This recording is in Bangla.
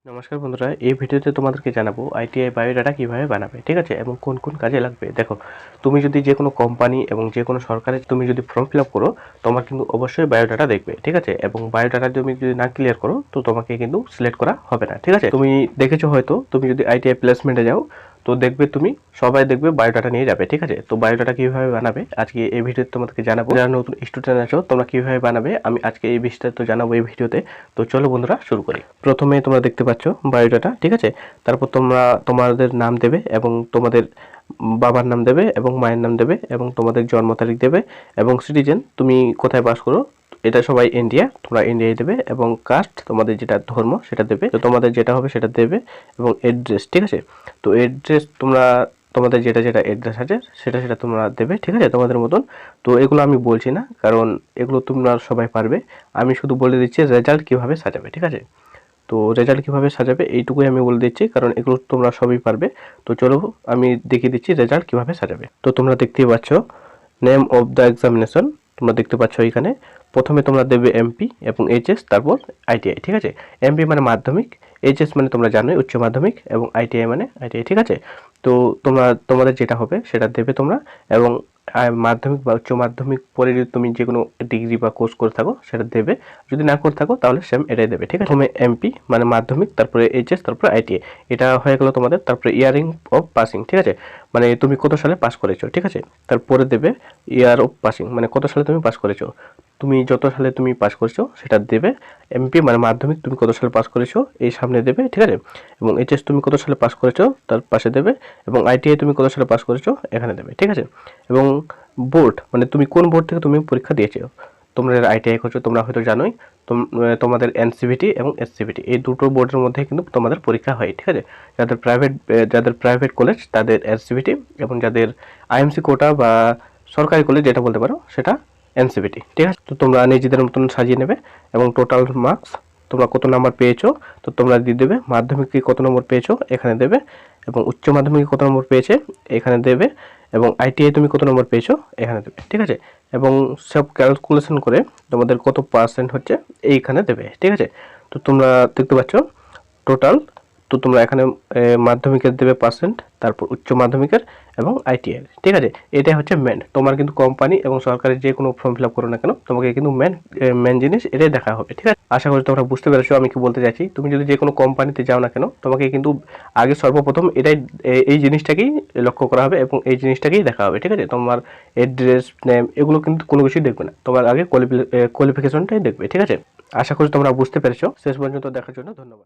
নমস্কার বন্ধুরা, এই ভিডিওতে তোমাদেরকে জানাবো আইটিআই বায়োডাটা কিভাবে বানাবে, ঠিক আছে, এবং কোন কোন কাজে লাগবে। দেখো, তুমি যদি যে কোনো কোম্পানি এবং যে কোনো সরকারের তুমি যদি ফর্ম ফিল আপ করো, তোমার কিন্তু অবশ্যই বায়োডাটা দেখবে, ঠিক আছে। এবং বায়োডাটা তুমি যদি না ক্লিয়ার করো তো তোমাকে কিন্তু সিলেক্ট করা হবে না, ঠিক আছে। তুমি দেখেছো হয়তো, তুমি যদি আইটিআই প্লেসমেন্টে যাও তো দেখবে তুমি সবাই দেখবে বায়োডাটা নিয়ে যাবে, ঠিক আছে। তো বায়োডাটা কিভাবে বানাবে আজকে এই ভিডিওতে তোমাদেরকে জানাবো। যারা নতুন স্টুডেন্ট আছো তোমরা কিভাবে বানাবে আমি আজকে এই বিস্তারিত জানাবো এই ভিডিওতে। তো চলো বন্ধুরা শুরু করি। প্রথমে তোমরা দেখতে পাচ্ছ বায়োডাটা, ঠিক আছে। তারপর তোমরা তোমাদের নাম দেবে এবং তোমাদের বাবার নাম দেবে এবং মায়ের নাম দেবে এবং তোমাদের জন্ম তারিখ দেবে এবং সিটিজেন তুমি কোথায় বাস করো, এটা সবাই ইন্ডিয়া, তোমরা ইন্ডিয়ায় দেবে এবং কাস্ট তোমাদের যেটা ধর্ম সেটা দেবে, তো তোমাদের যেটা হবে সেটা দেবে এবং এড্রেস, ঠিক আছে। তো এড্রেস তোমরা তোমাদের যেটা যেটা এড্রেস আছে সেটা সেটা তোমরা দেবে, ঠিক আছে, তোমাদের মতন। তো এগুলো আমি বলছি না, কারণ এগুলো তোমরা সবাই পারবে। আমি শুধু বলে দিচ্ছি রেজাল্ট কিভাবে সাজাবে, ঠিক আছে। তো রেজাল্ট কিভাবে সাজাবে এইটুকুই আমি বলে দিচ্ছি, কারণ এগুলো তোমরা সবই পারবে। তো চলো আমি দেখিয়ে দিচ্ছি রেজাল্ট কিভাবে সাজাবে। তো তোমরা দেখতেই পাচ্ছ নেম অফ দ্য এক্সামিনেশন, তোমরা দেখতে পাচ্ছ এখানে প্রথমে তোমরা দেবে এমপি এবং এইচএস, তারপর আইটিআই, ঠিক আছে। এমপি মানে মাধ্যমিক, এইচএস মানে তোমরা জানোই উচ্চ মাধ্যমিক, এবং আইটিআই মানে আইটিআই, ঠিক আছে। তো তোমরা তোমাদের যেটা হবে সেটা দেবে তোমরা। এবং মাধ্যমিক বা উচ্চ মাধ্যমিক পরে যদি তুমি যে কোনো ডিগ্রি বা কোর্স করে থাকো সেটা দেবে, যদি না করে থাকো তাহলে সেম এটাই দেবে, ঠিক আছে। প্রথমে এমপি মানে মাধ্যমিক, তারপরে এইচএস, তারপরে আইটিআই, এটা হয়ে গেল তোমাদের। তারপরে ইয়ারিং অফ পাসিং, ঠিক আছে, মানে তুমি কত সালে পাস করেছো, ঠিক আছে। তারপরে দেবে ইয়ার অফ পাসিং, মানে কত সালে তুমি পাস করেছো, তুমি যত সালে তুমি পাস করেছো সেটা দেবে। এমপি মানে মাধ্যমিক তুমি কত সালে পাস করেছো এই সামনে দেবে, ঠিক আছে। এবং এইচএস তুমি কত সালে পাস করেছো তার পাশে দেবে। এবং আইটিআই তুমি কত সালে পাস করেছো এখানে দেবে, ঠিক আছে। এবং বোর্ড মানে তুমি কোন বোর্ড থেকে তুমি পরীক্ষা দিয়েছো, তোমরা যারা আইটিআই করছো তোমরা হয়তো জানোই তোমাদের এনসিভিটি এবং এসসিভিটি এই দুটো বোর্ডের মধ্যে কিন্তু তোমাদের পরীক্ষা হয়, ঠিক আছে। যাদের প্রাইভেট কলেজ তাদের এসসিভিটি, এবং যাদের আইএমসি কোটা বা সরকারি কলেজ যেটা বলতে পারো সেটা এনসিভিটি, ঠিক আছে। তো তোমরা নিজেদের মতন সাজিয়ে নেবে এবং টোটাল মার্কস তোমরা কত নাম্বার পেয়েছো তো তোমরা দিয়ে দেবে। মাধ্যমিকে কত নম্বর পেয়েছো এখানে দেবে, এবং উচ্চ মাধ্যমিকে কত নম্বর পেয়েছে এখানে দেবে, এবং আইটিআই তুমি কত নম্বর পেয়েছো এখানে দেবে, ঠিক আছে। এবং সব ক্যালকুলেশন করে তোমাদের কত পার্সেন্ট হচ্ছে এইখানে দেবে, ঠিক আছে। তো তোমরা দেখতে পাচ্ছ টোটাল, তো তোমরা এখানে মাধ্যমিকের দেবে পার্সেন্ট, তারপর উচ্চ মাধ্যমিকের এবং আইটিআই, ঠিক আছে। এটাই হচ্ছে মেন। তোমার কিন্তু কোম্পানি এবং সরকারের যে কোনো ফর্ম ফিল আপ করো না কেন তোমাকে কিন্তু মেন জিনিস এটাই দেখা হবে, ঠিক আছে। আশা করি তোমরা বুঝতে পেরেছো আমি কি বলতে চাইছি। তুমি যদি যে কোনো কোম্পানিতে যাও না কেন তোমাকে কিন্তু আগে সর্বপ্রথম এটাই এই জিনিসটাকেই লক্ষ্য করা হবে এবং এই জিনিসটাকেই দেখা হবে, ঠিক আছে। তোমার এড্রেস নেম এগুলো কিন্তু কোনো কিছুই দেখবে না, তোমার আগে কোয়ালিফিকেশনটাই দেখবে, ঠিক আছে। আশা করি তোমরা বুঝতে পেরেছো। শেষ পর্যন্ত দেখার জন্য ধন্যবাদ।